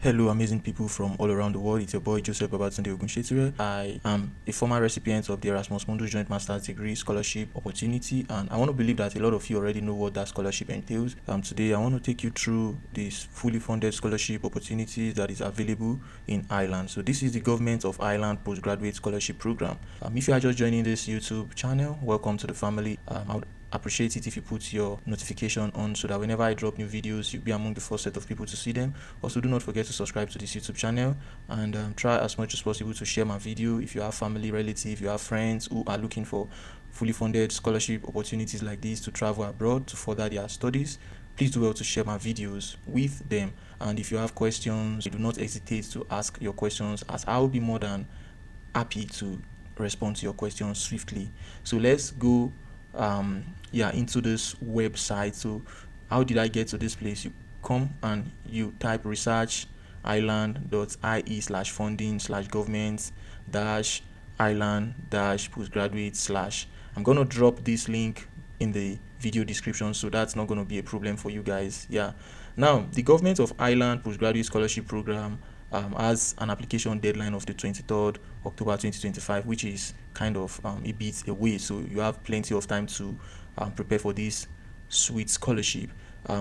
Hello, amazing people from all around the world. It's your boy Joseph Babatunde Ogunshetire. I am a former recipient of the Erasmus Mundus Joint Master's Degree Scholarship Opportunity, and I want to believe that a lot of you already know what that scholarship entails. Today, I want to take you through this fully funded scholarship opportunity that is available in Ireland. So, this is the Government of Ireland Postgraduate Scholarship Program. If you are just joining this YouTube channel, welcome to the family. I would appreciate it if you put your notification on so that whenever I drop new videos, you'll be among the first set of people to see them. Also, do not forget to subscribe to this YouTube channel and try as much as possible to share my video. If you have family, relative, you have friends who are looking for fully funded scholarship opportunities like this to travel abroad to further their studies, please do well to share my videos with them. And if you have questions, do not hesitate to ask your questions, as I will be more than happy to respond to your questions swiftly. So let's go into this website. So how did I get to this place? You come and you type researchireland.ie/funding/government dash Ireland dash postgraduate slash. I'm gonna drop this link in the video description, so that's not going to be a problem for you guys. Now, the Government of Ireland Postgraduate Scholarship Program has an application deadline of the 23rd October 2025, which is kind of a bit away, so you have plenty of time to prepare for this sweet scholarship.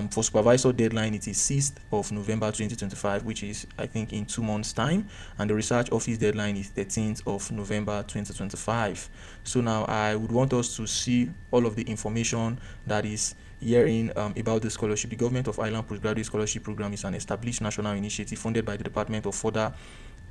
For supervisor deadline, it is 6th of November 2025, which is, I think, in 2 months time, and the research office deadline is 13th of November 2025. So now I would want us to see all of the information that is herein about the scholarship. The Government of Ireland Postgraduate Scholarship Program is an established national initiative funded by the Department of Further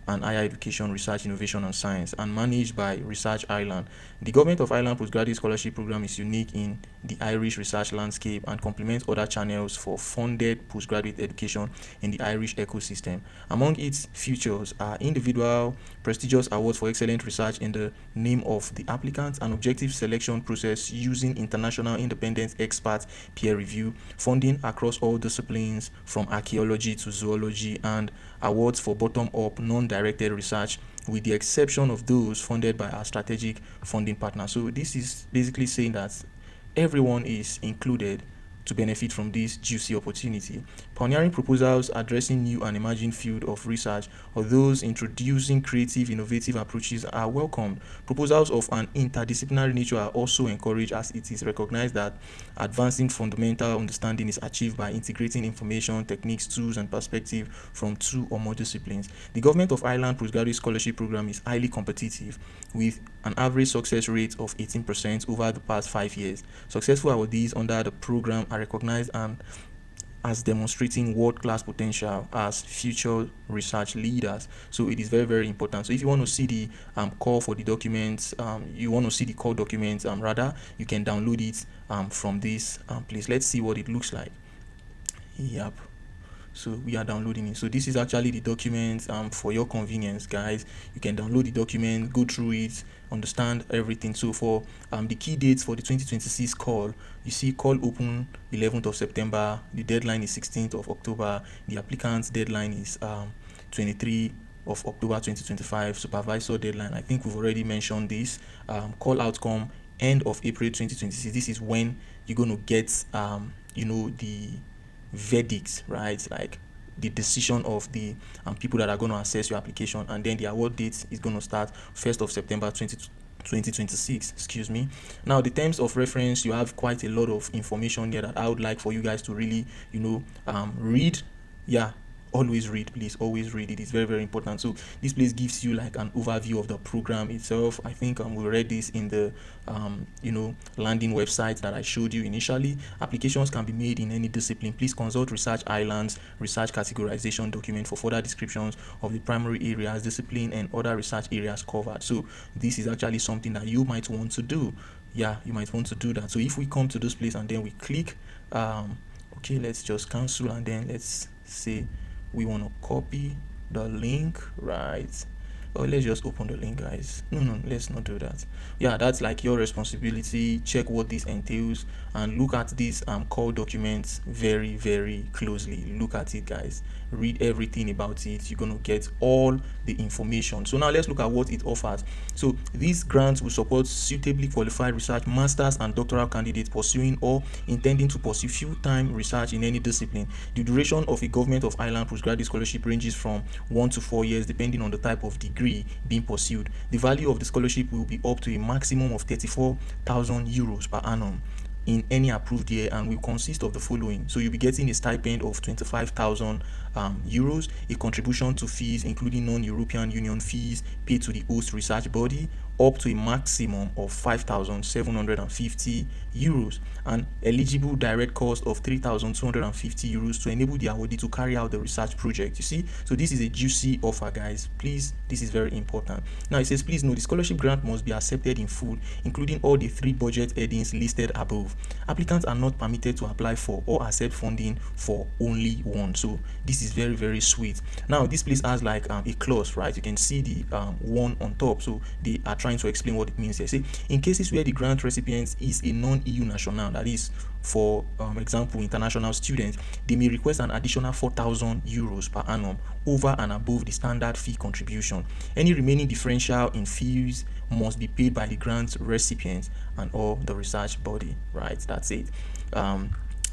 and Higher Education, Research, Innovation and Science, and managed by Research Ireland. The Government of Ireland Postgraduate Scholarship Program is unique in the Irish research landscape and complements other channels for funded postgraduate education in the Irish ecosystem. Among its features are individual prestigious awards for excellent research in the name of the applicant, an objective selection process using international independent expert peer review, funding across all disciplines from archaeology to zoology, and awards for bottom-up non-directed research, with the exception of those funded by our strategic funding partner. So this is basically saying that everyone is included to benefit from this juicy opportunity. Pioneering proposals addressing new and emerging field of research or those introducing creative, innovative approaches are welcomed. Proposals of an interdisciplinary nature are also encouraged, as it is recognized that advancing fundamental understanding is achieved by integrating information, techniques, tools, and perspective from 2 or more disciplines. The Government of Ireland Postgraduate Scholarship Program is highly competitive, with an average success rate of 18% over the past 5 years. Successful awardees under the program are recognized and as demonstrating world-class potential as future research leaders. So it is very, very important. So if you want to see the call for the documents, you want to see the call documents, rather, you can download it from this place. Let's see what it looks like. Yep. So we are downloading it. So this is actually the document for your convenience, guys. You can download the document, go through it, understand everything. So for the key dates for the 2026 call, you see call open 11th of September, the deadline is 16th of October, the applicant's deadline is 23 of October 2025, supervisor deadline, I think we've already mentioned this, call outcome end of April 2026. This is when you're going to get the verdict, right? Like the decision of the people that are going to assess your application, and then the award date is going to start 1st of September 2026. Excuse me. Now, the terms of reference, you have quite a lot of information there that I would like for you guys to really read. Always read, please, always read. It is very, very important. So this place gives you like an overview of the program itself. I think we read this in the landing website that I showed you initially. Applications can be made in any discipline. Please consult Research Ireland's research categorization document for further descriptions of the primary areas, discipline, and other research areas covered. So this is actually something that you might want to do. You might want to do that. So if we come to this place and then we click okay, let's just cancel, and then let's say we want to copy the link, right? Oh, let's just open the link, guys. No, let's not do that. Yeah, that's like your responsibility. Check what this entails and look at these core documents very, very closely. Look at it, guys. Read everything about it. You're going to get all the information. So now let's look at what it offers. So these grants will support suitably qualified research masters and doctoral candidates pursuing or intending to pursue full-time research in any discipline. The duration of a Government of Ireland postgraduate scholarship ranges from 1 to 4 years depending on the type of degree being pursued. The value of the scholarship will be up to a maximum of 34,000 euros per annum in any approved year and will consist of the following. So you'll be getting a stipend of 25,000 euros, a contribution to fees including non-European Union fees paid to the host research body up to a maximum of 5,750 euros, and eligible direct cost of 3,250 euros to enable the awardee to carry out the research project. You see, so this is a juicy offer, guys. Please, this is very important. Now it says, please note the scholarship grant must be accepted in full, including all the 3 budget headings listed above. Applicants are not permitted to apply for or accept funding for only one. So this is very, very sweet. Now this place has like a clause, right? You can see the one on top. So they are trying to explain what it means here. Say, in cases where the grant recipient is a non-EU national, that is, for example, international students, they may request an additional 4,000 euros per annum over and above the standard fee contribution. Any remaining differential in fees must be paid by the grant recipient and or the research body, right? That's it.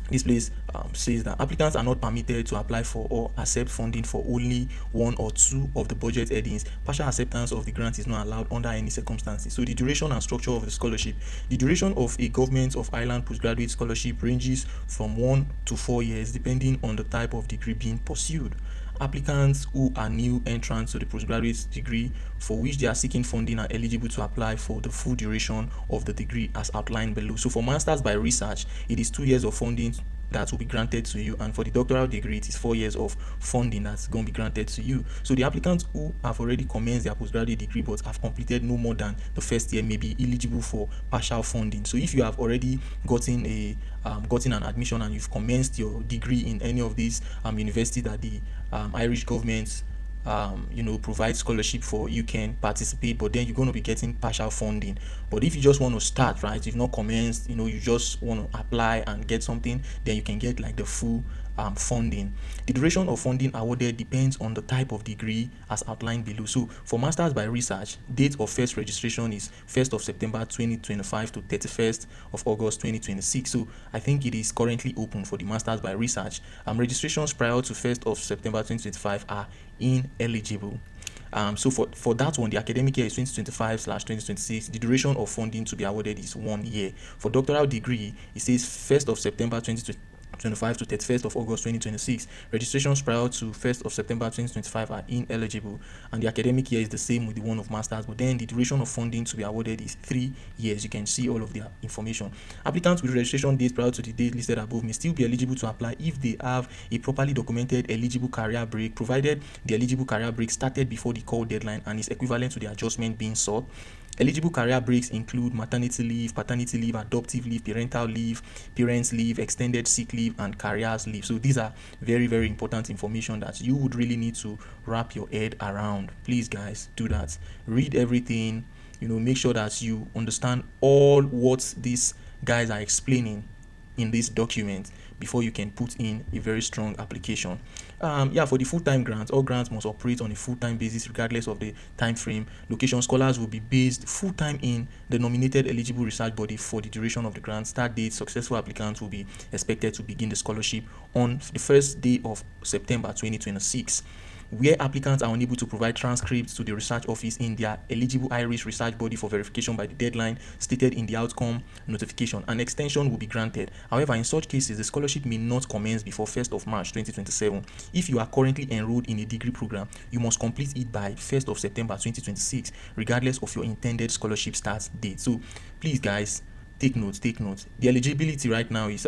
This place says that applicants are not permitted to apply for or accept funding for only 1 or 2 of the budget headings. Partial acceptance of the grant is not allowed under any circumstances. So the duration and structure of the scholarship. The duration of a Government of Ireland postgraduate scholarship ranges from 1 to 4 years depending on the type of degree being pursued. Applicants who are new entrants to the postgraduate degree for which they are seeking funding are eligible to apply for the full duration of the degree as outlined below. So for masters by research, it is 2 years of funding that will be granted to you, and for the doctoral degree it is 4 years of funding that's going to be granted to you. So the applicants who have already commenced their postgraduate degree but have completed no more than the first year may be eligible for partial funding. So if you have already gotten an admission and you've commenced your degree in any of these universities that the Irish government provide scholarship for, you can participate, but then you're going to be getting partial funding. But if you just want to start, right, you've not commenced, you just want to apply and get something, then you can get like the full funding. The duration of funding awarded depends on the type of degree as outlined below. So for masters by research, date of first registration is 1st of September 2025 to 31st of August 2026. So I think it is currently open for the masters by research. Registrations prior to 1st of September 2025 are ineligible. So for that one, the academic year is 2025/2026. The duration of funding to be awarded is 1 year. For doctoral degree, it says 1st of September 2025 to 31st of August 2026. Registrations prior to 1st of September 2025 are ineligible, and the academic year is the same with the one of masters, but then the duration of funding to be awarded is 3 years. You can see all of their information. Applicants with registration dates prior to the date listed above may still be eligible to apply if they have a properly documented eligible career break, provided the eligible career break started before the call deadline and is equivalent to the adjustment being sought. Eligible career breaks include maternity leave, paternity leave, adoptive leave, parental leave, parents leave, extended sick leave, and careers leave. So these are very, very important information that you would really need to wrap your head around. Please, guys, do that. Read everything, make sure that you understand all what these guys are explaining in this document before you can put in a very strong application. For the full-time grants, all grants must operate on a full-time basis regardless of the time frame. Location, scholars will be based full-time in the nominated eligible research body for the duration of the grant. Start date, successful applicants will be expected to begin the scholarship on the first day of September 2026. Where applicants are unable to provide transcripts to the research office in their eligible Irish research body for verification by the deadline stated in the outcome notification, an extension will be granted. However, in such cases, the scholarship may not commence before 1st of March 2027. If you are currently enrolled in a degree program, you must complete it by 1st of September 2026, regardless of your intended scholarship start date. So please, guys, take note. The eligibility right now is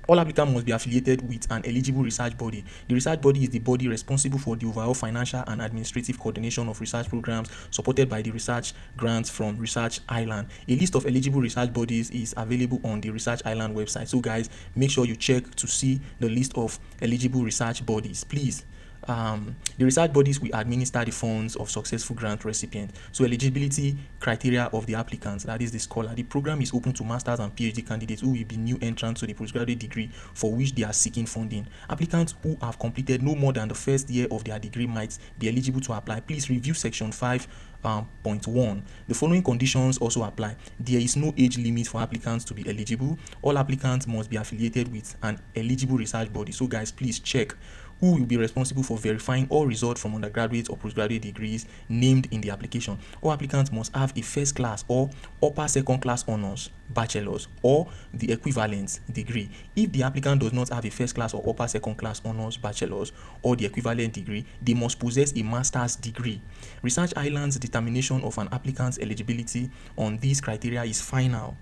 all applicants must be affiliated with an eligible research body. The research body is the body responsible for the overall financial and administrative coordination of research programs supported by the research grants from Research Ireland. A list of eligible research bodies is available on the Research Ireland website. So guys, make sure you check to see the list of eligible research bodies. Please, The research bodies will administer the funds of successful grant recipients. So eligibility criteria of the applicants, that is the scholar. The program is open to masters and PhD candidates who will be new entrants to the postgraduate degree for which they are seeking funding. Applicants who have completed no more than the first year of their degree might be eligible to apply. Please review section 5.1. The following conditions also apply. There is no age limit for applicants to be eligible. All applicants must be affiliated with an eligible research body. So guys, please check who will be responsible for verifying all results from undergraduate or postgraduate degrees named in the application. All applicants must have a first class or upper second class honors, bachelor's, or the equivalent degree. If the applicant does not have a first class or upper second class honors, bachelor's, or the equivalent degree, they must possess a master's degree. Research Island's determination of an applicant's eligibility on these criteria is final.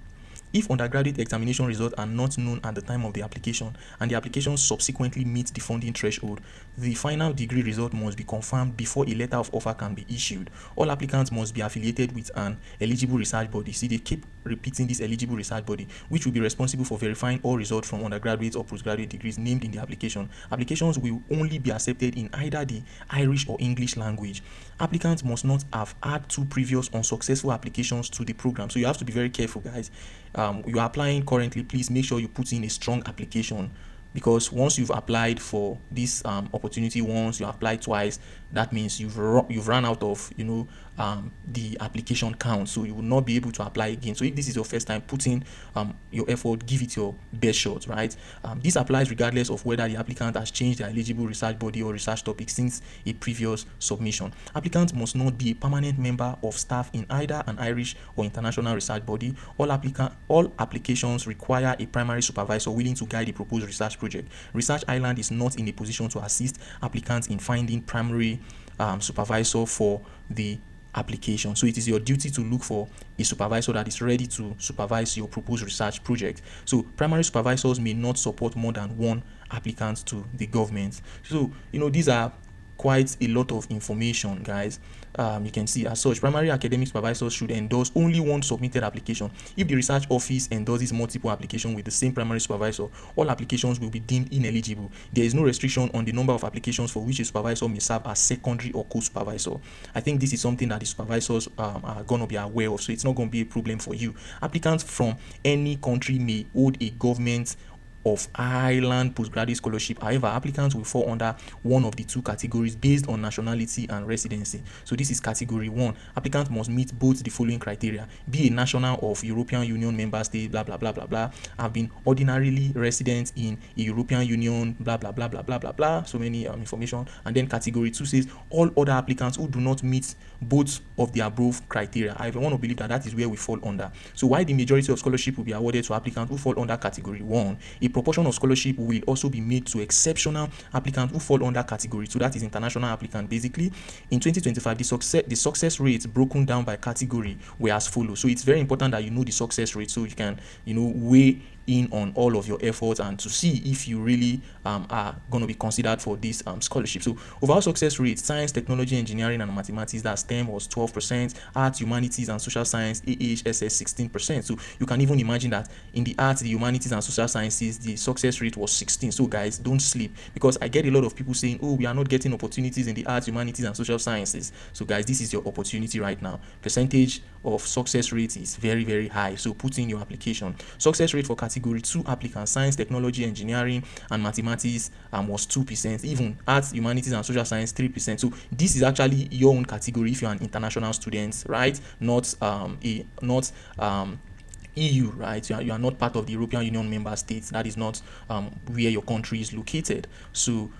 If undergraduate examination results are not known at the time of the application and the application subsequently meets the funding threshold, the final degree result must be confirmed before a letter of offer can be issued. All applicants must be affiliated with an eligible research body. See, they keep repeating this eligible research body, which will be responsible for verifying all results from undergraduate or postgraduate degrees named in the application. Applications will only be accepted in either the Irish or English language. Applicants must not have had 2 previous unsuccessful applications to the program. So you have to be very careful, guys. You are applying currently, please make sure you put in a strong application, because once you've applied for this opportunity once, you applied twice, that means you've run out of the application count, so you will not be able to apply again. So if this is your first time, put in your effort, give it your best shot, right? This applies regardless of whether the applicant has changed their eligible research body or research topic since a previous submission. Applicants must not be a permanent member of staff in either an Irish or international research body. All applications require a primary supervisor willing to guide the proposed research project. Research Island is not in a position to assist applicants in finding primary supervisor for the application. So it is your duty to look for a supervisor that is ready to supervise your proposed research project. So primary supervisors may not support more than one applicant to the government. So these are quite a lot of information, guys. You can see as such, primary academic supervisors should endorse only one submitted application. If the research office endorses multiple applications with the same primary supervisor, all applications will be deemed ineligible. There is no restriction on the number of applications for which a supervisor may serve as secondary or co-supervisor. I think this is something that the supervisors are going to be aware of, so it's not going to be a problem for you. Applicants from any country may hold a government of Ireland postgraduate scholarship. However, applicants will fall under one of the 2 categories based on nationality and residency. So this is category 1. Applicants must meet both the following criteria: be a national of European Union member state, blah blah blah blah blah, have been ordinarily resident in a European Union, blah blah blah blah blah blah blah, so many information. And then category 2 says all other applicants who do not meet both of the above criteria. I want to believe that is where we fall under. So while the majority of scholarship will be awarded to applicants who fall under category 1, a proportion of scholarship will also be made to exceptional applicants who fall under category 2, that is international applicant. Basically, in 2025, the success rates broken down by category were as follows. So it's very important that you know the success rate, so you can weigh in on all of your efforts and to see if you really are going to be considered for this scholarship. So overall success rate: science, technology, engineering, and mathematics, that STEM, was 12%, arts, humanities, and social science, AHSS, 16%. So you can even imagine that in the arts, the humanities, and social sciences, the success rate was 16. So guys, don't sleep, because I get a lot of people saying, oh, we are not getting opportunities in the arts, humanities, and social sciences. So guys, this is your opportunity right now. Percentage of success rate is very, very high, so put in your application. Success rate for category 2 applicants: science, technology, engineering, and mathematics, was 2%. Even arts, humanities, and social science, 3%. So this is actually your own category if you're an international student, right? Not EU, right? You are not part of the European Union member states. That is not where your country is located. So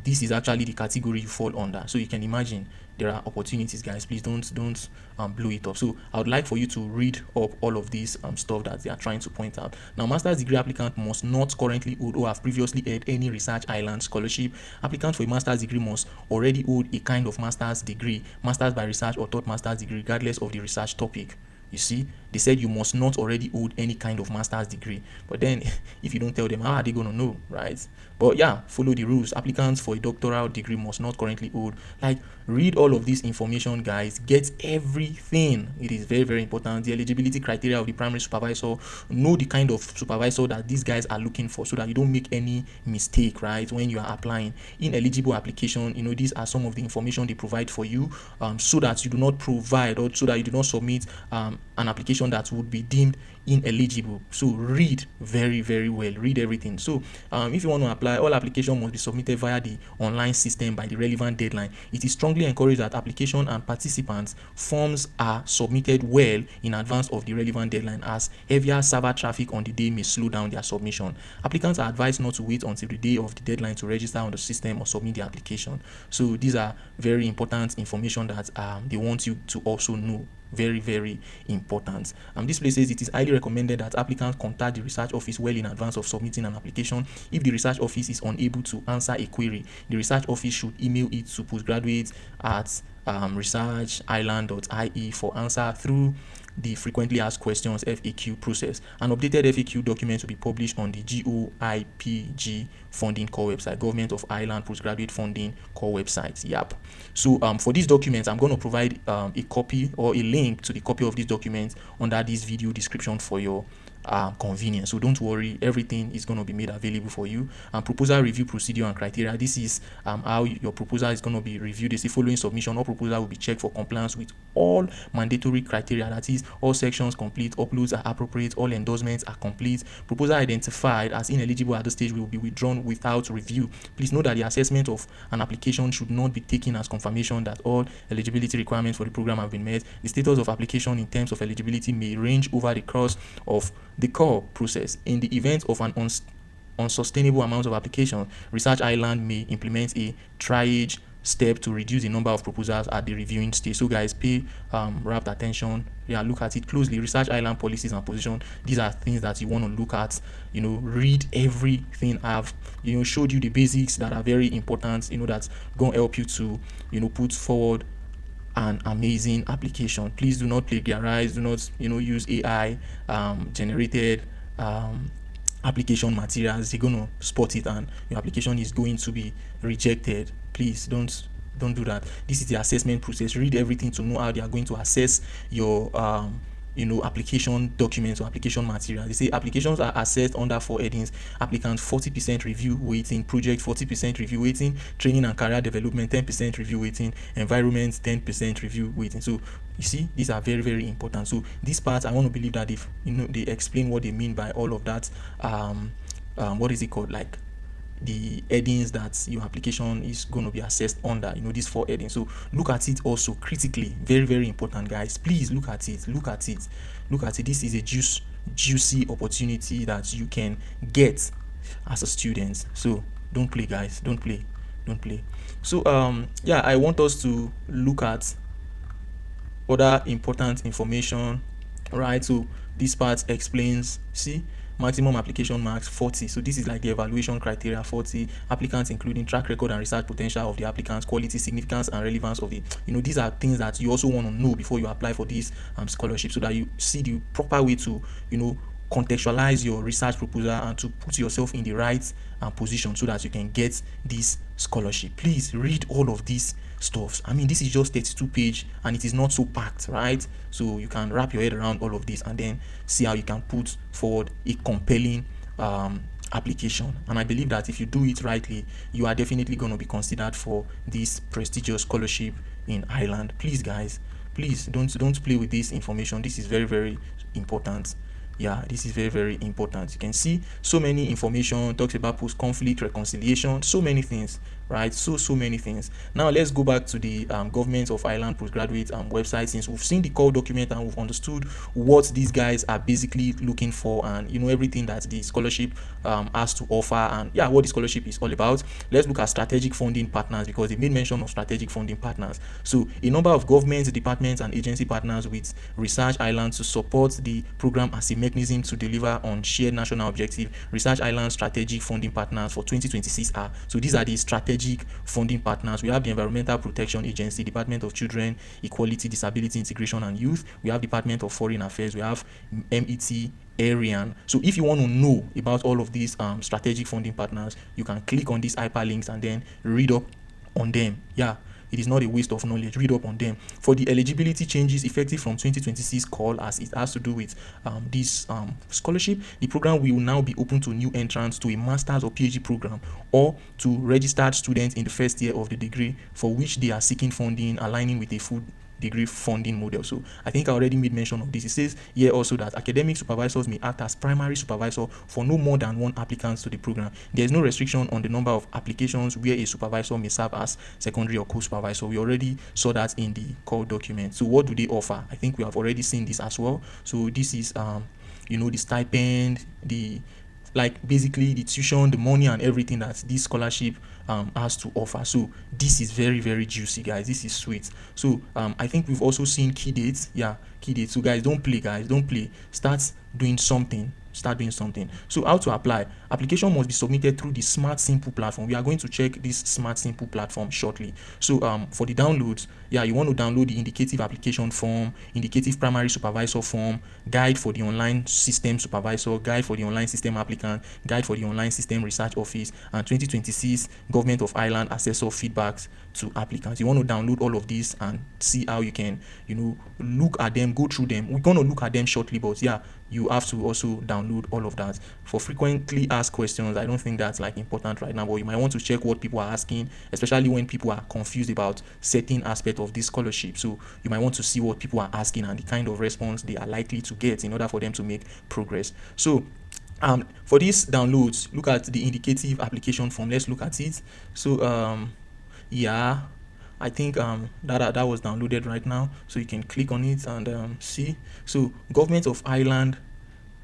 this is actually the category you fall under. So you can imagine there are opportunities, guys. Please don't blow it up. So I would like for you to read up all of these stuff that they are trying to point out. Now, master's degree applicant must not currently hold or have previously held any Research Island scholarship. Applicant for a master's degree must already hold a kind of master's degree, master's by research or third master's degree, regardless of the research topic. You see, they said you must not already hold any kind of master's degree. But then if you don't tell them, how are they going to know, right? But yeah, follow the rules. Applicants for a doctoral degree must not currently hold. Like, read all of this information, guys. Get everything. It is very, very important. The eligibility criteria of the primary supervisor. Know the kind of supervisor that these guys are looking for, so that you don't make any mistake, right, when you are applying. Ineligible application, these are some of the information they provide for you, so that you do not provide, or so that you do not submit an application that would be deemed ineligible. So read very, very well. Read everything. So if you want to apply, all application must be submitted via the online system by the relevant deadline. It is strongly encouraged that application and participants forms are submitted well in advance of the relevant deadline, as heavier server traffic on the day may slow down their submission. Applicants are advised not to wait until the day of the deadline to register on the system or submit the application. So these are very important information that they want you to also know. Very, very important. This place says it is highly recommended that applicants contact the research office well in advance of submitting an application. If the research office is unable to answer a query, the research office should email it to postgraduate at researchisland.ie for answer through the frequently asked questions FAQ process. An updated FAQ document will be published on the GOIPG funding core website, Government of Ireland Postgraduate Funding core website. Yep. So for these documents, I'm going to provide a copy or a link to the copy of these documents under this video description for your convenience. So don't worry, everything is going to be made available for you. Proposal review procedure and criteria. This is how your proposal is going to be reviewed. They say following submission, all proposal will be checked for compliance with all mandatory criteria. That is, all sections complete, uploads are appropriate, all endorsements are complete. Proposal identified as ineligible at this stage will be withdrawn without review. Please note that the assessment of an application should not be taken as confirmation that all eligibility requirements for the program have been met. The status of application in terms of eligibility may range over the course of the core process. In the event of an unsustainable amount of application, Research Ireland may implement a triage step to reduce the number of proposals at the reviewing stage. So guys, pay rapt attention. Look at it closely. Research Ireland policies and position. These are things that you want to look at. Read everything. I've showed you the basics that are very important. That's going to help you to put forward an amazing application. Please do not plagiarize. Do not use AI generated application materials. They're going to spot it and your application is going to be rejected. Please don't do that. This is the assessment process. Read everything to know how they are going to assess your application documents or application material. They say applications are assessed under 4 headings: applicant 40% review weighting, project 40% review weighting, training and career development 10% review weighting, environment 10% review weighting. So you see, these are very, very important. So this part, I want to believe that if they explain what they mean by all of that. What is it called? Like the headings that your application is going to be assessed under, these 4 headings. So look at it also critically. Very, very important, guys. Please look at it. This is a juicy opportunity that you can get as a student. So don't play, guys. Don't play. So I want us to look at other important information, right? So this part explains, see, maximum application marks 40. So this is like the evaluation criteria. 40 applicants, including track record and research potential of the applicants, quality, significance and relevance of it. These are things that you also want to know before you apply for this scholarship, so that you see the proper way to contextualize your research proposal and to put yourself in the right position so that you can get this scholarship. Please read all of these stuffs. This is just 32 page and it is not so packed, right? So you can wrap your head around all of this and then see how you can put forward a compelling application. And I believe that if you do it rightly, you are definitely going to be considered for this prestigious scholarship in Ireland. Please, guys, please don't play with this information. This is very, very important. This is very, very important. You can see so many information, talks about post-conflict reconciliation, so many things, right? So many things. Now let's go back to the Government of Ireland Postgraduate website. Since we've seen the core document and we've understood what these guys are basically looking for, and everything that the scholarship has to offer, and what the scholarship is all about, let's look at strategic funding partners, because they made mention of strategic funding partners. So a number of government departments and agency partners with Research Ireland to support the program as a mechanism to deliver on shared national objective. Research Ireland strategic funding partners for 2026 are, so these are the strategic strategic funding partners. We have the Environmental Protection Agency, Department of Children, Equality, Disability, Integration and Youth. We have Department of Foreign Affairs. We have MET, Arian. So if you want to know about all of these strategic funding partners, you can click on these hyperlinks and then read up on them. Yeah, it is not a waste of knowledge. Read up on them. For the eligibility changes effective from 2026 call, as it has to do with this scholarship, the program will now be open to new entrants to a master's or PhD program, or to registered students in the first year of the degree for which they are seeking funding aligning with a full degree funding model. So I think I already made mention of this. It says here also that academic supervisors may act as primary supervisor for no more than one applicant to the program. There is no restriction on the number of applications where a supervisor may serve as secondary or co-supervisor. We already saw that in the call document. So what do they offer? I think we have already seen this as well. So this is the stipend, the basically the tuition, the money and everything that this scholarship has to offer. So this is very, very juicy, guys. This is sweet. So I think we've also seen key dates. Yeah, key dates. So guys, don't play, start doing something. So how to apply? Application must be submitted through the Smart Simple platform. We are going to check this Smart Simple platform shortly. So for the downloads, you want to download the indicative application form, indicative primary supervisor form, guide for the online system supervisor, guide for the online system applicant, guide for the online system research office, and 2026 Government of Ireland assessor feedbacks to applicants. You want to download all of these and see how you can look at them, go through them. We're going to look at them shortly, but you have to also download all of that. For frequently asked questions, I don't think that's important right now, but you might want to check what people are asking, especially when people are confused about certain aspect of this scholarship. So you might want to see what people are asking and the kind of response they are likely to get in order for them to make progress. So for these downloads, look at the indicative application form. Let's look at it. So I think that was downloaded right now, so you can click on it and see. So Government of Ireland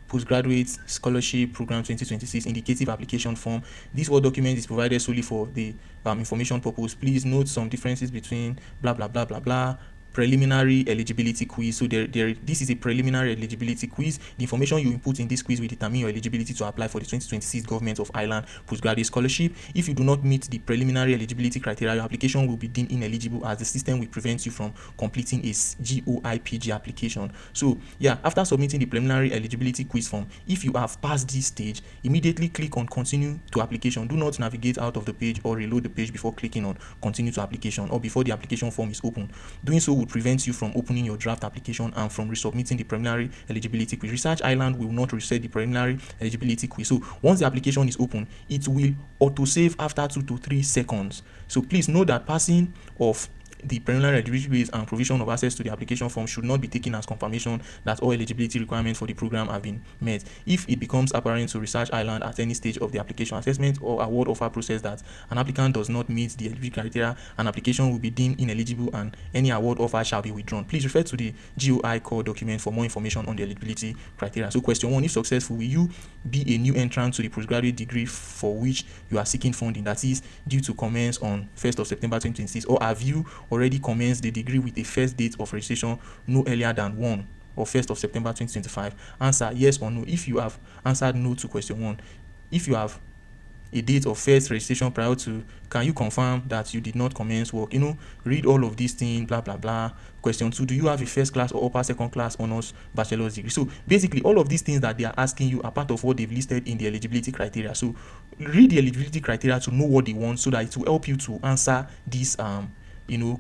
Postgraduate Scholarship Program 2026 indicative application form. This Word document is provided solely for the information purpose. Please note some differences between blah blah blah blah blah. Preliminary eligibility quiz. So this is a preliminary eligibility quiz. The information you input in this quiz will determine your eligibility to apply for the 2026 Government of Ireland Postgraduate Scholarship. If you do not meet the preliminary eligibility criteria, your application will be deemed ineligible, as the system will prevent you from completing a GOIPG application. So after submitting the preliminary eligibility quiz form, if you have passed this stage, immediately click on continue to application. Do not navigate out of the page or reload the page before clicking on continue to application, or before the application form is open. Doing so will prevent you from opening your draft application and from resubmitting the preliminary eligibility quiz. Research Ireland will not reset the preliminary eligibility quiz. So once the application is open, it will autosave after 2 to 3 seconds. So please know that passing of the preliminary eligibility and provision of access to the application form should not be taken as confirmation that all eligibility requirements for the program have been met. If it becomes apparent to Research Ireland at any stage of the application assessment or award offer process that an applicant does not meet the eligibility criteria, an application will be deemed ineligible and any award offer shall be withdrawn. Please refer to the GOI core document for more information on the eligibility criteria. So question 1, if successful, will you be a new entrant to the postgraduate degree for which you are seeking funding, that is due to commence on 1st of September 2026, or have you already commenced the degree with a first date of registration no earlier than 1 or 1st of September 2025? Answer yes or no. If you have answered no to question 1, if you have a date of first registration prior to, can you confirm that you did not commence work? Read all of these things, blah blah blah. Question 2, do you have a first class or upper second class honors bachelor's degree? So basically all of these things that they are asking you are part of what they've listed in the eligibility criteria. So read the eligibility criteria to know what they want, so that it will help you to answer this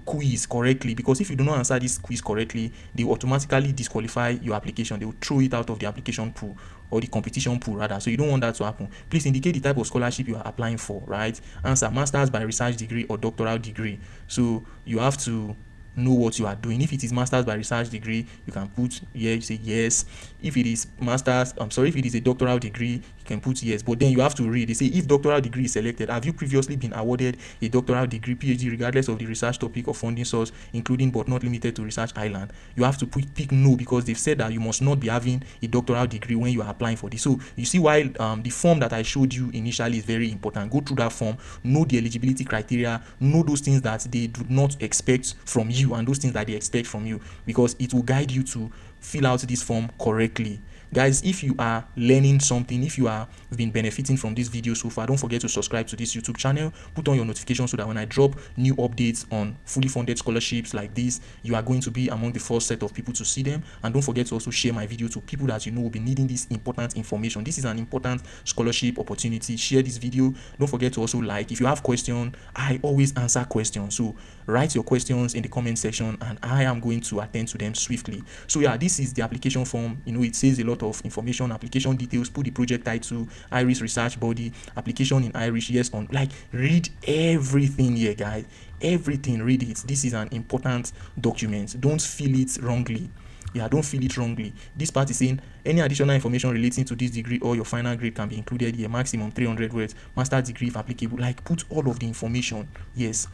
quiz correctly. Because if you do not answer this quiz correctly, they will automatically disqualify your application. They will throw it out of the application pool, or the competition pool rather. So you don't want that to happen. Please indicate the type of scholarship you are applying for, right? Answer master's by research degree or doctoral degree. So you have to know what you are doing. If it is master's by research degree, you can put here, you say yes. If it is if it is a doctoral degree, you can put yes. But then you have to read. They say if doctoral degree is selected, have you previously been awarded a doctoral degree, PhD, regardless of the research topic or funding source, including but not limited to Research Ireland? You have to pick no, because they've said that you must not be having a doctoral degree when you are applying for this. So you see why the form that I showed you initially is very important. Go through that form, know the eligibility criteria, know those things that they do not expect from you and those things that they expect from you, because it will guide you to fill out this form correctly. guys, if you are learning something, if you are been benefiting from this video so far, don't forget to subscribe to this YouTube channel, put on your notifications so that when I drop new updates on fully funded scholarships like this, you are going to be among the first set of people to see them. And don't forget to also share my video to people that you know will be needing this important information. This is an important scholarship opportunity. Share this video. Don't forget to also like. If you have questions, I always answer questions, so write your questions in the comment section and I am going to attend to them swiftly. So yeah, this is the application form. It says a lot of information, application details, put the project title, Irish research body, application in Irish, yes on, like, read everything here, guys. Everything, read it. This is an important document. Don't feel it wrongly. Don't feel it wrongly. This part is saying any additional information relating to this degree or your final grade can be included here. Maximum 300 words. Master degree if applicable. Like, put all of the information. Yes.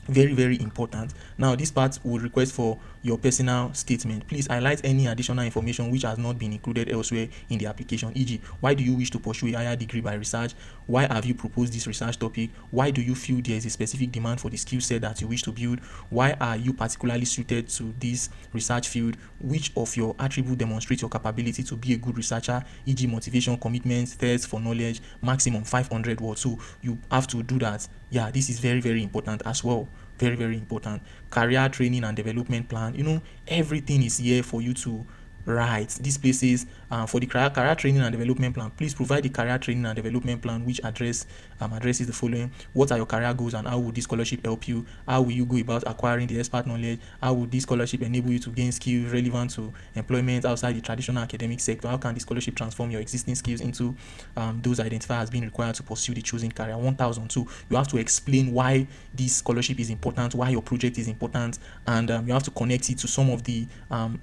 Very, very important. Now, this part will request for your personal statement. Please highlight any additional information which has not been included elsewhere in the application, e.g., why do you wish to pursue a higher degree by research? Why have you proposed this research topic? Why do you feel there is a specific demand for the skill set that you wish to build? Why are you particularly suited to this research field? Which of your attributes demonstrate your capability to be a good researcher, e.g., motivation, commitment, thirst for knowledge, maximum 500 words. So you have to do that. This is very, very important as well. Very, very important. Career training and development plan. Everything is here for you to write. This place says for the career training and development plan, please provide the career training and development plan which addresses the following. What are your career goals and how will this scholarship help you? How will you go about acquiring the expert knowledge? How will this scholarship enable you to gain skills relevant to employment outside the traditional academic sector? How can the scholarship transform your existing skills into those identified as being required to pursue the chosen career? 1002. You have to explain why this scholarship is important, why your project is important, and you have to connect it to some of the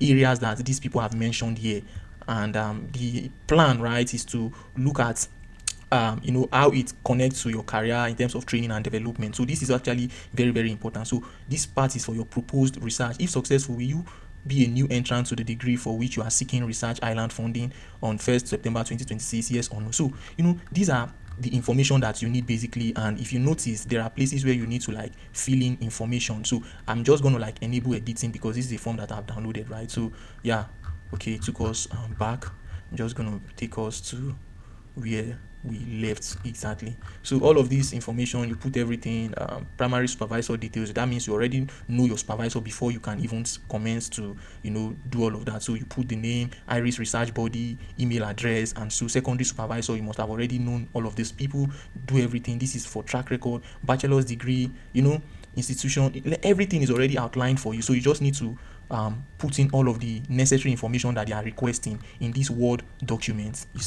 areas that these people have mentioned here. And the plan, right, is to look at how it connects to your career in terms of training and development. So this is actually very, very important. So this part is for your proposed research. If successful, will you be a new entrant to the degree for which you are seeking Research Island funding on 1st September 2026? Yes or no? So these are the information that you need basically. And if you notice, there are places where you need to fill in information. So I'm just going to enable editing because this is a form that I've downloaded, right? So okay, it took us back. I'm just going to take us to where we left exactly. So all of this information, you put everything, primary supervisor details. That means you already know your supervisor before you can even commence to do all of that. So you put the name, Irish research body, email address, and so secondary supervisor, you must have already known all of these people. Do everything. This is for track record, bachelor's degree, institution, everything is already outlined for you. So you just need to put in all of the necessary information that they are requesting in this Word document. You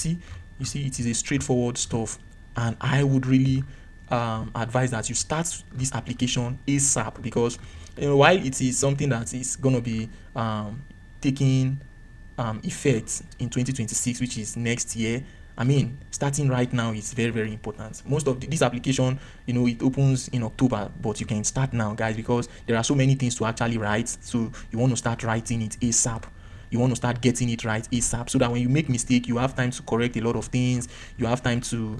see, it is a straightforward stuff, and I would really advise that you start this application ASAP, because while it is something that is going to be taking effect in 2026, which is next year, I mean, starting right now is very, very important. Most of this application, it opens in October, but you can start now, guys, because there are so many things to actually write. So you want to start writing it ASAP. You want to start getting it right ASAP, so that when you make mistake, you have time to correct a lot of things. You have time to,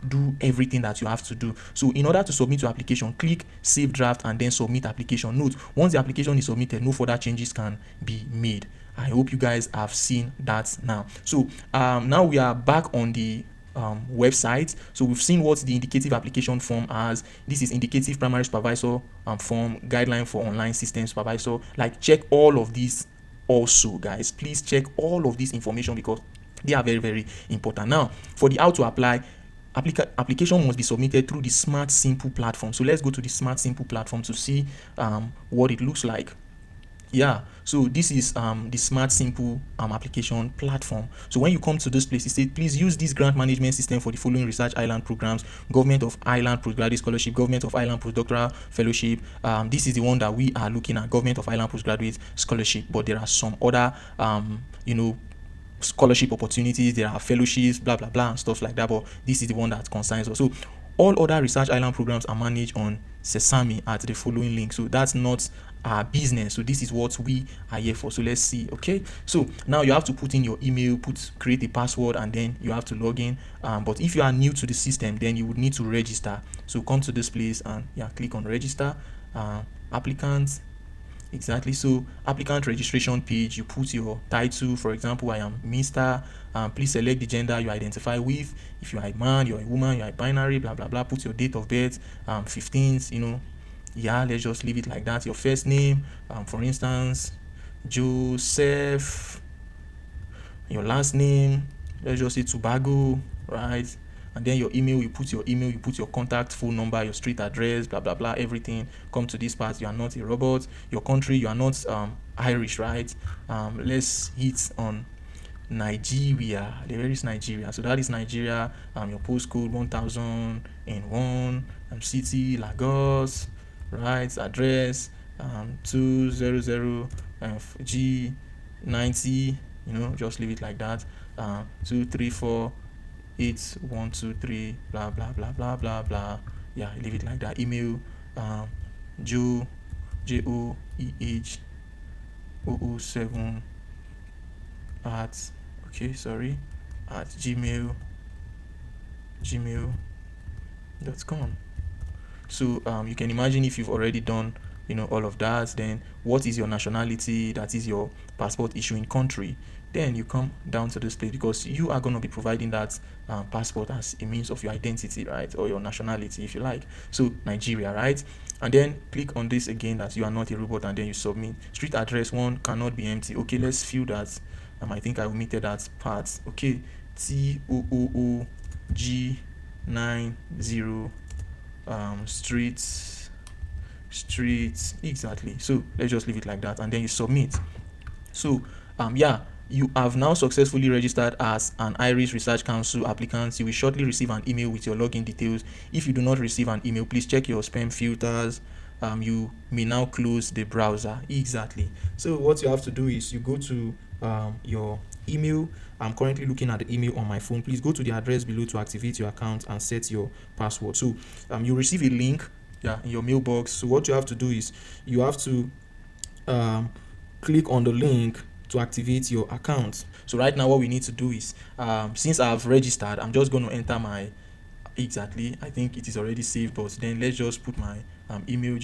do everything that you have to do. So in order to submit your application, click Save Draft and then Submit Application. Note, once the application is submitted, no further changes can be made. I hope you guys have seen that now. So now we are back on the website. So we've seen what the indicative application form has. This is indicative primary supervisor form, guideline for online system supervisor. Check all of these. Also, guys, please check all of this information because they are very, very important. Now, for the how to apply, application must be submitted through the Smart Simple platform. So let's go to the Smart Simple platform to see what it looks like. So this is the Smart Simple application platform. So when you come to this place, it says please use this grant management system for the following Research Island programs: Government of Ireland Postgraduate Scholarship, Government of Ireland Postdoctoral Fellowship. This is the one that we are looking at, Government of Ireland Postgraduate Scholarship, but there are some other scholarship opportunities, there are fellowships, blah blah blah, and stuff like that, but this is the one that concerns us. So all other Research Island programs are managed on Sesame at the following link. So that's not our business. So this is what we are here for. So let's see. Okay, so now you have to put in your email, create a password, and then you have to log in. But if you are new to the system, then you would need to register. So come to this place and click on register. Applicants, Exactly. So applicant registration page, you put your title. For example, I am Mr. Please select the gender you identify with. If you are a man, you're a woman, you're a binary, blah blah blah. Put your date of birth, 15th. Yeah, let's just leave it like that. Your first name, for instance, Joseph. Your last name, let's just say Tobago, right? And then your email, you put your contact phone number, your street address, blah blah blah, everything. Come to this part. You are not a robot. Your country, you are not Irish, right? Let's hit on Nigeria. There is Nigeria. So that is Nigeria. Your postcode 1001. City Lagos, right? Address 200 G90. Just leave it like that. 2348123 blah blah blah blah blah blah. Yeah, leave it like that. Email Joe JOEH007 at gmail.com. So you can imagine if you've already done all of that, then what is your nationality? That is your passport issuing country. Then you come down to this place, because you are going to be providing that passport as a means of your identity, right? Or your nationality, if you like. So Nigeria, right? And then click on this again, that you are not a robot, and then you submit. Street address 1 cannot be empty. Okay, let's fill that. I think I omitted that part. Okay, TOOOG90 streets, exactly. So let's just leave it like that, and then you submit. So yeah, you have now successfully registered as an Irish Research Council applicant. You will shortly receive an email with your login details. If you do not receive an email, please check your spam filters. You may now close the browser. Exactly. So what you have to do is you go to your email. I'm currently looking at the email on my phone. Please go to the address below to activate your account and set your password. So you receive a link in your mailbox. So what you have to do is you have to click on the link to activate your account. So right now what we need to do is since I've registered, I'm just going to enter my exactly. I think it is already saved, but then let's just put my email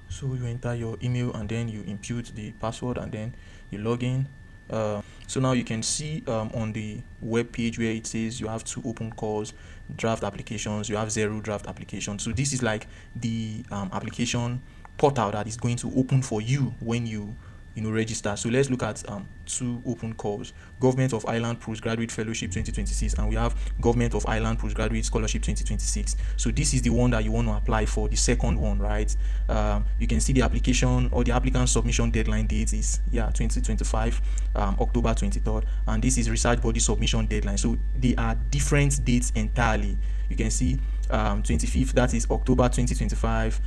So you enter your email and then you input the password and then you log in. So now you can see on the web page where it says you have 2 open calls, draft applications, you have 0 draft applications. So this is like the application portal that is going to open for you when you register. So let's look at 2 open calls: Government of Ireland Postgraduate Fellowship 2026, and we have Government of Ireland Postgraduate Scholarship 2026. So this is the one that you want to apply for, the second one, right? You can see the application or the applicant submission deadline date is 2025 October 23rd, and this is research body submission deadline. So they are different dates entirely. You can see 25th, that is October 2025.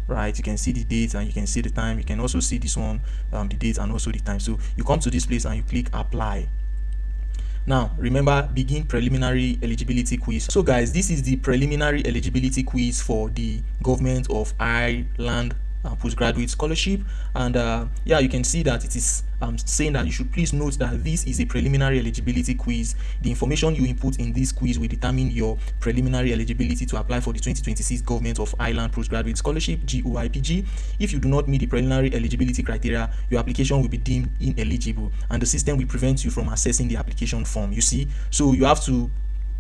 Right, you can see the date and you can see the time. You can also see this one, the date and also the time. So you come to this place and you click apply. Now remember, begin preliminary eligibility quiz. So guys, this is the preliminary eligibility quiz for the Government of Ireland postgraduate scholarship, and you can see that it is saying that you should please note that this is a preliminary eligibility quiz. The information you input in this quiz will determine your preliminary eligibility to apply for the 2026 Government of Ireland Postgraduate Scholarship (GOIPG). If you do not meet the preliminary eligibility criteria, your application will be deemed ineligible, and the system will prevent you from accessing the application form. You see, so you have to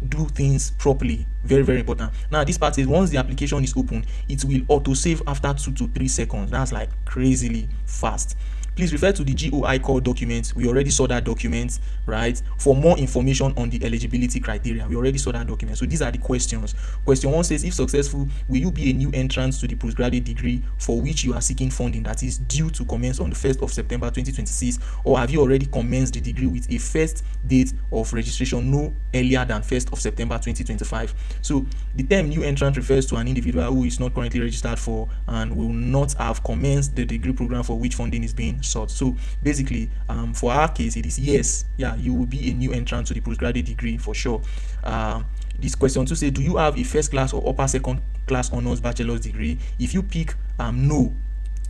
do things properly. Very, very important. Now this part is, once the application is open, it will auto save after 2 to 3 seconds. That's like crazily fast. Please refer to the GOI core document. We already saw that document, right? For more information on the eligibility criteria, we already saw that document. So these are the questions. Question 1 says, if successful, will you be a new entrant to the postgraduate degree for which you are seeking funding that is due to commence on the 1st of September 2026, or have you already commenced the degree with a first date of registration no earlier than 1st of September 2025? So the term new entrant refers to an individual who is not currently registered for and will not have commenced the degree program for which funding is being sought. So basically, for our case, it is yes, you will be a new entrant to the postgraduate degree for sure. This question 2 says, do you have a first class or upper second class honors bachelor's degree? If you pick no,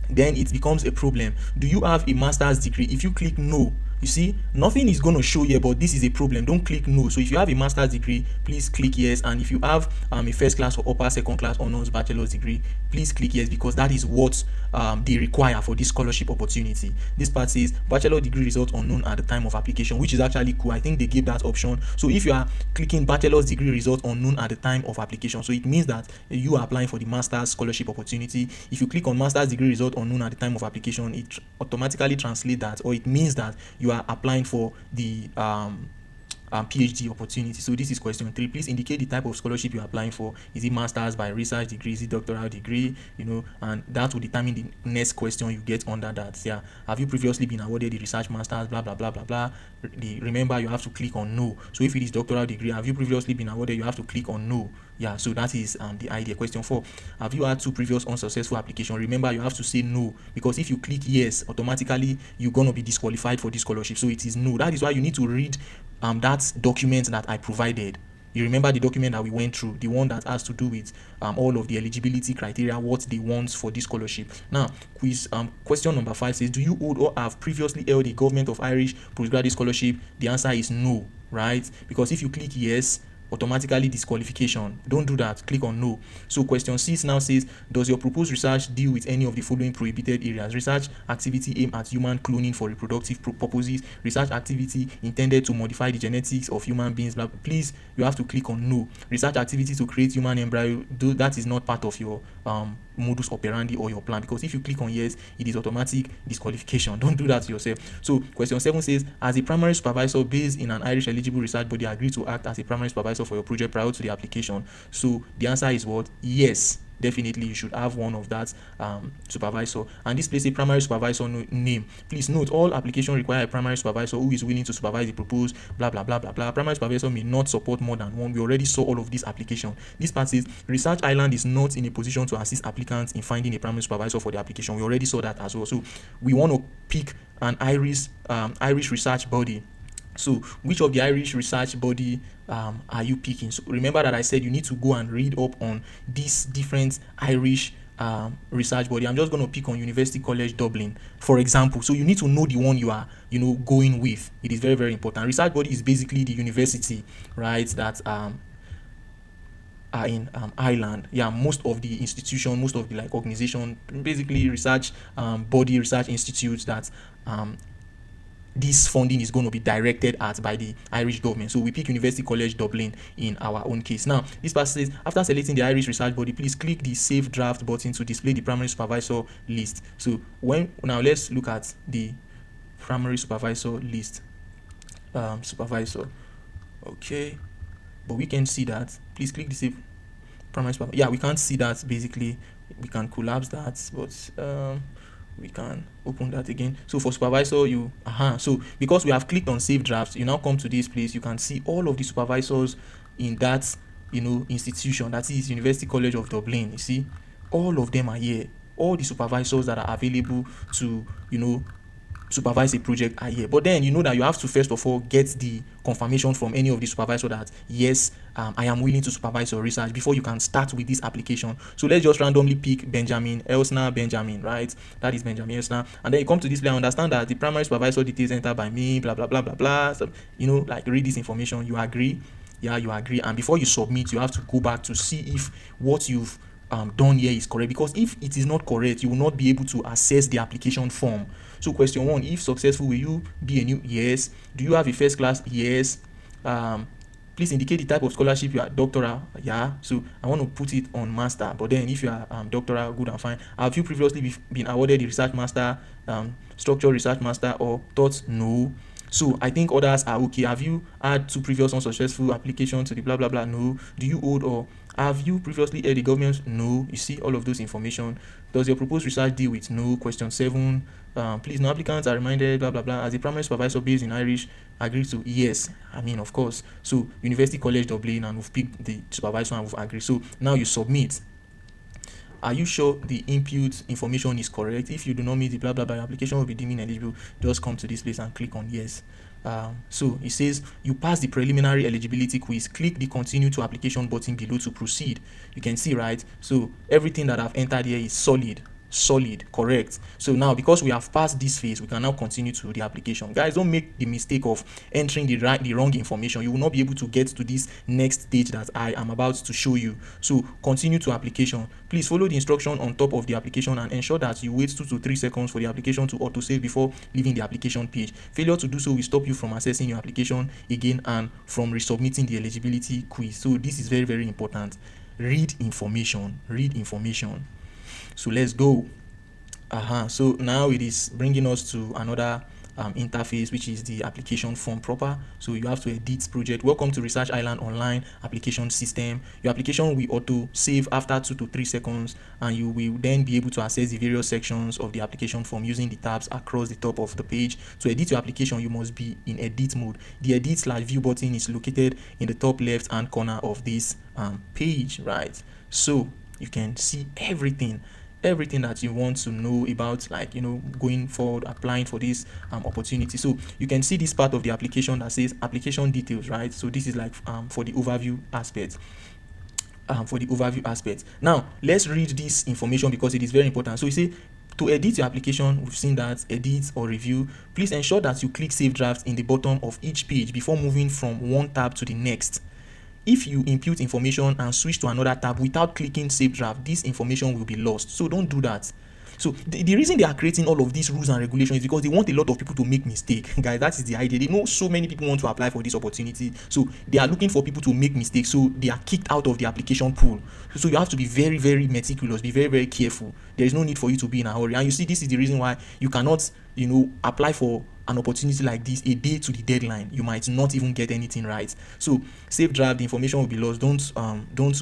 then it becomes a problem. Do you have a master's degree? If you click no, You see, nothing is going to show here, but this is a problem. Don't click no. So if you have a master's degree, please click yes. And if you have a first class or upper second class honors bachelor's degree, please click yes, because that is what they require for this scholarship opportunity. This part says bachelor degree result unknown at the time of application, which is actually cool. I think they gave that option. So if you are clicking bachelor's degree result unknown at the time of application, so it means that you are applying for the master's scholarship opportunity. If you click on master's degree result unknown at the time of application, it automatically translates that, or it means that you are applying for the PhD opportunity. So this is question 3. Please indicate the type of scholarship you are applying for. Is it master's by research degree? Is it doctoral degree? And that will determine the next question you get under that. Yeah. Have you previously been awarded the research master's? Blah blah blah blah blah. Remember, you have to click on no. So if it is doctoral degree, have you previously been awarded? You have to click on no. Yeah, so that is the idea. Question 4. Have you had 2 previous unsuccessful applications? Remember, you have to say no, because if you click yes, automatically you're going to be disqualified for this scholarship. So it is no. That is why you need to read that document that I provided. You remember the document that we went through, the one that has to do with all of the eligibility criteria, what they want for this scholarship. Now, question number 5 says, do you hold or have previously held a Government of Irish postgraduate scholarship? The answer is no, right? Because if you click yes, automatically disqualification. Don't do that. Click on no. So question 6 now says, does your proposed research deal with any of the following prohibited areas? Research activity aimed at human cloning for reproductive purposes, research activity intended to modify the genetics of human beings. Please, you have to click on no. Research activity to create human embryo, that is not part of your modus operandi or your plan, because if you click on yes, it is automatic disqualification. Don't do that to yourself. So question 7 says, as a primary supervisor based in an Irish eligible research body, agree to act as a primary supervisor for your project prior to the application. So the answer is what? Yes. Definitely you should have one of that supervisor, and this place a primary supervisor name. Please note, all applications require a primary supervisor who is willing to supervise the proposed blah blah blah blah blah. Primary supervisor may not support more than one. We already saw all of these applications. This part says Research Island is not in a position to assist applicants in finding a primary supervisor for the application. We already saw that as well. So we want to pick an Irish research body. So which of the Irish research body are you picking? So remember that I said you need to go and read up on these different Irish research body. I'm just going to pick on University College Dublin, for example. So you need to know the one you are going with. It is very, very important. Research body is basically the university, right, that are in Ireland. Yeah, most of the institution, most of the organization, basically research body, research institutes that this funding is going to be directed at by the Irish government. So we pick University College Dublin in our own case. Now, this part says, after selecting the Irish research body, please click the Save Draft button to display the primary supervisor list. So now let's look at the primary supervisor list. Supervisor. Okay. But we can see that. Please click the Save primary supervisor. Yeah, we can't see that basically. We can collapse that, but we can open that again. So for supervisor, so because we have clicked on save drafts, you now come to this place. You can see all of the supervisors in that institution, that is University College of Dublin. You see, all of them are here. All the supervisors that are available to supervise a project are here. But then that you have to first of all get the confirmation from any of the supervisor that yes, I am willing to supervise your research before you can start with this application. So let's just randomly pick Benjamin, right? That is Benjamin Elsner. And then you come to this place, understand that the primary supervisor details entered by me, blah blah blah blah blah. So, read this information. You agree? Yeah, you agree. And before you submit, you have to go back to see if what you've done here is correct, because if it is not correct, you will not be able to access the application form. So question 1, if successful, will you be a new? Yes. Do you have a first class? Yes. Please indicate the type of scholarship you are. Doctoral. Yeah. So I want to put it on master, but then if you are doctoral, good and fine. Have you previously been awarded the research master, structural research master, or thoughts? No. So I think others are okay. Have you had 2 previous unsuccessful applications to the blah blah blah? No. Do you hold or have you previously held the government? No. You see all of those information. Does your proposed research deal with? No. Question 7. Please, no applicants are reminded, blah blah blah. As a primary supervisor based in Irish, agree to? Yes. I mean, of course. So University College Dublin, and we've picked the supervisor and we've agreed. So now you submit. Are you sure the input information is correct? If you do not meet the blah blah blah, your application will be deemed ineligible. Just come to this place and click on yes. So it says you pass the preliminary eligibility quiz. Click the continue to application button below to proceed. You can see, right? So everything that I've entered here is solid. solid, correct. So now, because we have passed this phase, we can now continue to the application. Guys, don't make the mistake of entering the wrong information. You will not be able to get to this next stage that I am about to show you. So continue to application. Please follow the instruction on top of the application and ensure that you wait 2 to 3 seconds for the application to autosave before leaving the application page. Failure to do so will stop you from accessing your application again and from resubmitting the eligibility quiz. So this is very, very important. Read information. So let's go. So now it is bringing us to another interface, which is the application form proper. So you have to edit project. Welcome to Research Island Online application system. Your application will auto save after 2 to 3 seconds, and you will then be able to access the various sections of the application form using the tabs across the top of the page. To edit your application, you must be in edit mode. The edit/view button is located in the top left hand corner of this page, right? So you can see everything that you want to know about, like, going forward, applying for this opportunity. So you can see this part of the application that says application details, right? So this is like for the overview aspect. Now let's read this information because it is very important. So you say, to edit your application, we've seen that edit or review, please ensure that you click save draft in the bottom of each page before moving from one tab to the next. If you input information and switch to another tab without clicking save draft, this information will be lost. So don't do that. So the reason they are creating all of these rules and regulations is because they want a lot of people to make mistakes. Guys, that is the idea. They know so many people want to apply for this opportunity. So they are looking for people to make mistakes. So they are kicked out of the application pool. So you have to be very, very meticulous, be very, very careful. There is no need for you to be in a hurry. And you see, this is the reason why you cannot, apply for an opportunity like this a day to the deadline. You might not even get anything right. So save draft, the information will be lost. Don't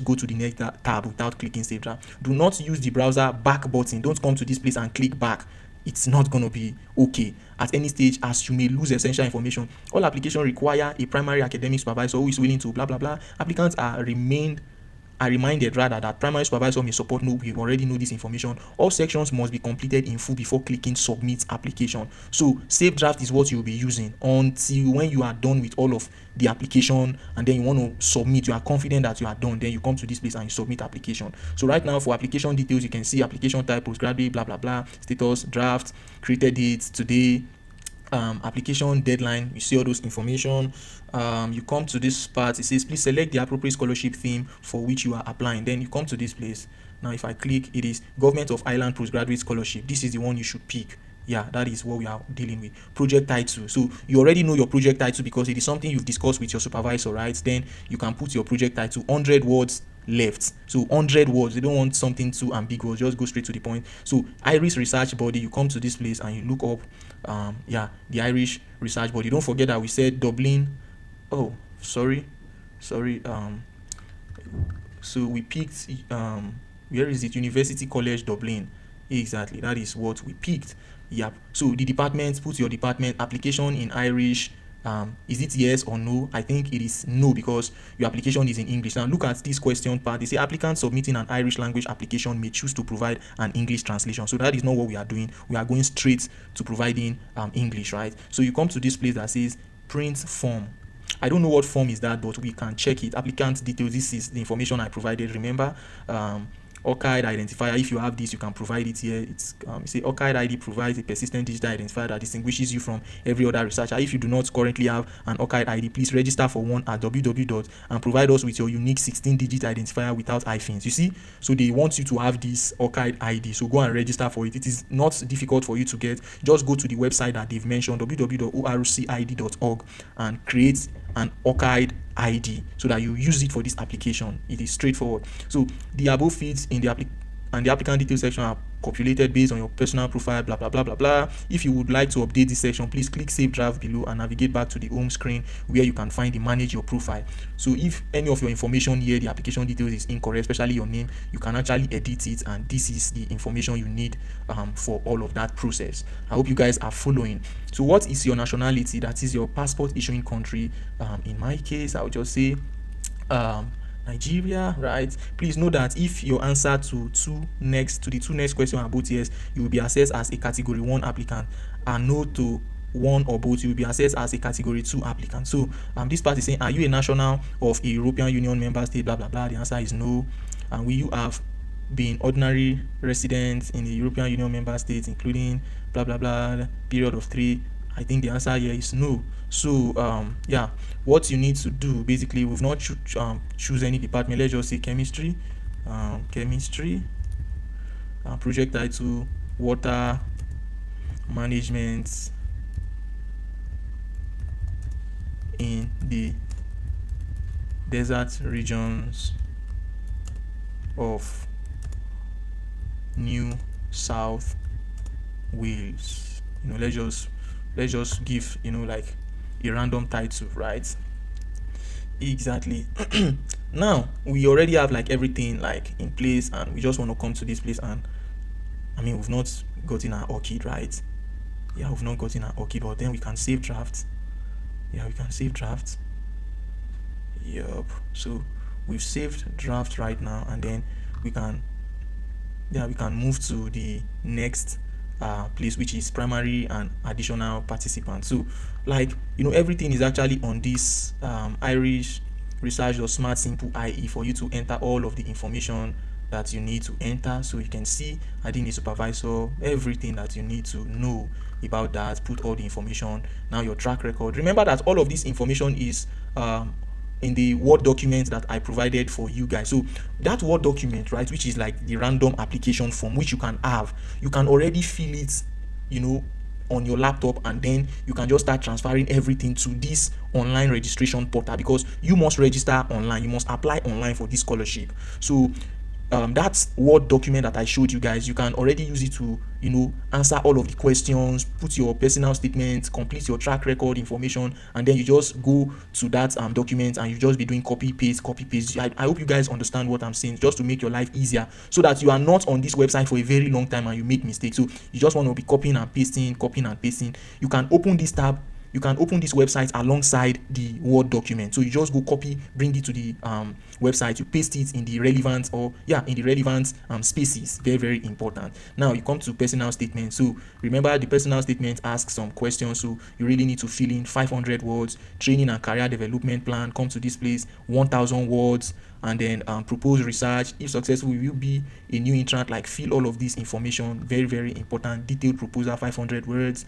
go to the next tab without clicking save draft. Do not use the browser back button. Don't come to this place and click back. It's not going to be okay at any stage, as you may lose essential information. All applications require a primary academic supervisor who is willing to blah blah blah. Applicants are reminded rather that primary supervisor may support. No, we already know this information. All sections must be completed in full before clicking submit application. So save draft is what you'll be using until when you are done with all of the application, and then you want to submit. You are confident that you are done, then you come to this place and you submit application. So right now, for application details, you can see application type, postgraduate, blah blah blah, status, draft, created date, today, application deadline. You see all those information. You come to this part, it says please select the appropriate scholarship theme for which you are applying. Then you come to this place. Now if I click, it is Government of Ireland Postgraduate Scholarship. This is the one you should pick. Yeah, that is what we are dealing with. Project title. So you already know your project title because it is something you've discussed with your supervisor, right? Then you can put your project title 100 words left. So 100 words. They don't want something too ambiguous. Just go straight to the point. So Irish Research Body, you come to this place and you look up the Irish Research Body. Don't forget that we said Dublin. Oh, sorry. So we picked where is it? University College Dublin. Exactly, that is what we picked. Yep. So the department, put your department, application in Irish. Is it yes or no? I think it is no because your application is in English. Now look at this question part. They say applicants submitting an Irish language application may choose to provide an English translation. So that is not what we are doing. We are going straight to providing English, right? So you come to this place that says print form. I don't know what form is that, but we can check it. Applicant details. This is the information I provided. Remember, ORCID identifier. If you have this, you can provide it here. It's say ORCID ID provides a persistent digital identifier that distinguishes you from every other researcher. If you do not currently have an ORCID ID, please register for one at www. and provide us with your unique 16-digit identifier without hyphens. You see, so they want you to have this ORCID ID. So go and register for it. It is not difficult for you to get. Just go to the website that they've mentioned, www.orcid.org, and create an ORCID ID so that you use it for this application. It is straightforward. So the above fields in the applicant details section are populated based on your personal profile, blah blah blah blah blah. If you would like to update this section, please click save draft below and navigate back to the home screen where you can find the manage your profile. So if any of your information here, the application details, is incorrect, especially your name, you can actually edit it, and this is the information you need for all of that process. I hope you guys are following. So what is your nationality? That is your passport issuing country. In my case, I would just say Nigeria, right? Please know that if your answer to the two next questions are both yes, you will be assessed as a category 1 applicant, and no to one or both, you will be assessed as a category 2 applicant. So this part is saying, are you a national of a European Union member state, blah blah blah. The answer is no. And will you have been ordinary residents in the European Union member states, including blah blah blah period of 3? I think the answer here is no. So yeah, what you need to do basically, we've not choose any department. Let's just say chemistry. Chemistry. Project title: water management in the desert regions of New South Wales. Let's just give like a random title, right? Exactly. Now we already have like everything like in place, and we just want to come to this place, and we've not gotten our ORCID, right? Yeah, we've not gotten our ORCID, but then we can save drafts. Yeah, we can save drafts. Yup. So we've saved draft right now, and then we can move to the next place, which is primary and additional participants. So everything is actually on this Irish Research or Smart Simple IE for you to enter all of the information that you need to enter. So you can see Identity Supervisor, everything that you need to know about that, put all the information. Now your track record. Remember that all of this information is in the Word document that I provided for you guys. So that Word document, right, which is like the random application form, which you can already fill it, on your laptop, and then you can just start transferring everything to this online registration portal, because you must register online, you must apply online for this scholarship. So that Word document that I showed you guys, you can already use it to answer all of the questions, put your personal statement, complete your track record information, and then you just go to that document, and you just be doing copy paste. I hope you guys understand what I'm saying, just to make your life easier, so that you are not on this website for a very long time and you make mistakes. So you just want to be copying and pasting. You can open this tab, you can open this website alongside the Word document. So you just go copy, bring it to the website, you paste it in the relevant spaces. Very, very important. Now you come to personal statement. So remember, the personal statement asks some questions, so you really need to fill in 500 words. Training and career development plan, come to this place, 1000 words. And then propose research. If successful, will you be a new entrant? Like, fill all of this information. Very, very important. Detailed proposal, 500 words.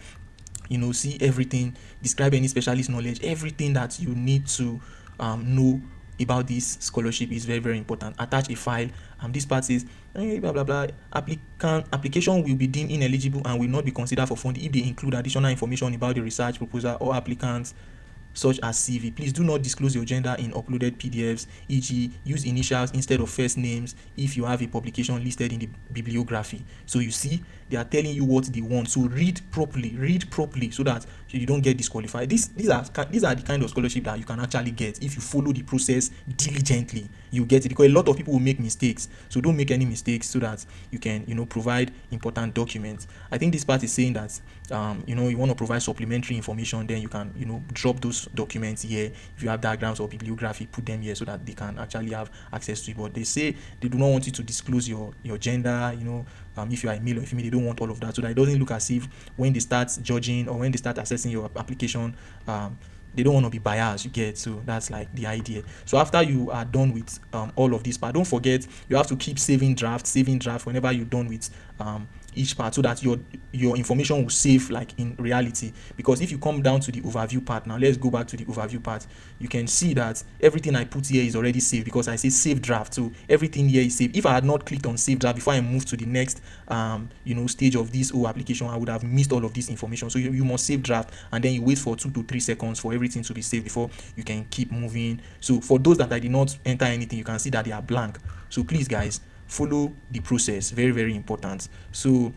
See everything. Describe any specialist knowledge. Everything that you need to know about this scholarship is very, very important. Attach a file. This part says blah blah blah. Application will be deemed ineligible and will not be considered for funding if they include additional information about the research proposal or applicants, such as CV. Please do not disclose your gender in uploaded PDFs, e.g. use initials instead of first names if you have a publication listed in the bibliography. So you see, they are telling you what they want. So read properly so that you don't get disqualified. These are the kind of scholarship that you can actually get if you follow the process diligently. You get it, because a lot of people will make mistakes. So don't make any mistakes, so that you can provide important documents. I think this part is saying that you want to provide supplementary information, then you can drop those documents here. If you have diagrams or bibliography, put them here so that they can actually have access to it. But they say they do not want you to disclose your gender, if you are a male or female. They don't want all of that, so that it doesn't look as if when they start judging or when they start assessing your application, they don't want to be biased, you get. So that's like the idea. So after you are done with all of this part, don't forget you have to keep saving draft whenever you're done with each part, so that your information will save like in reality. Because if you come down to the overview part, now let's go back to the overview part, you can see that everything I put here is already saved, because I say save draft. So everything here is saved. If I had not clicked on save draft before I move to the next stage of this whole application, I would have missed all of this information. So you must save draft, and then you wait for 2 to 3 seconds for everything to be saved before you can keep moving. So for those that I did not enter anything, you can see that they are blank. So please guys, follow the process. Very, very important. So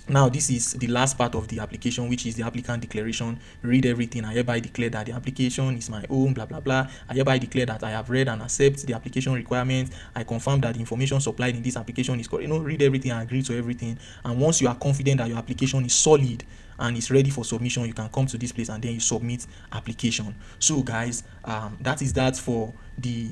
now this is the last part of the application, which is the applicant declaration. Read everything. I hereby declare that the application is my own, blah blah blah. I hereby declare that I have read and accept the application requirements. I confirm that the information supplied in this application is correct. Read everything and agree to everything. And once you are confident that your application is solid and is ready for submission, you can come to this place and then you submit application. So guys, that is that for the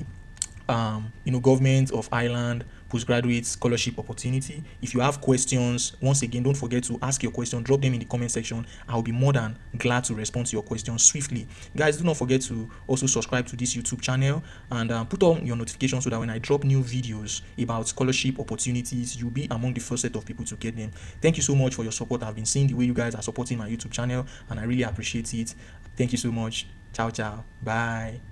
Government of Ireland postgraduate scholarship opportunity. If you have questions, once again, don't forget to ask your question, drop them in the comment section. I'll be more than glad to respond to your questions swiftly. Guys, do not forget to also subscribe to this YouTube channel and put on your notifications so that when I drop new videos about scholarship opportunities, you'll be among the first set of people to get them. Thank you so much for your support. I've been seeing the way you guys are supporting my YouTube channel and I really appreciate it. Thank you so much. Ciao, ciao. Bye.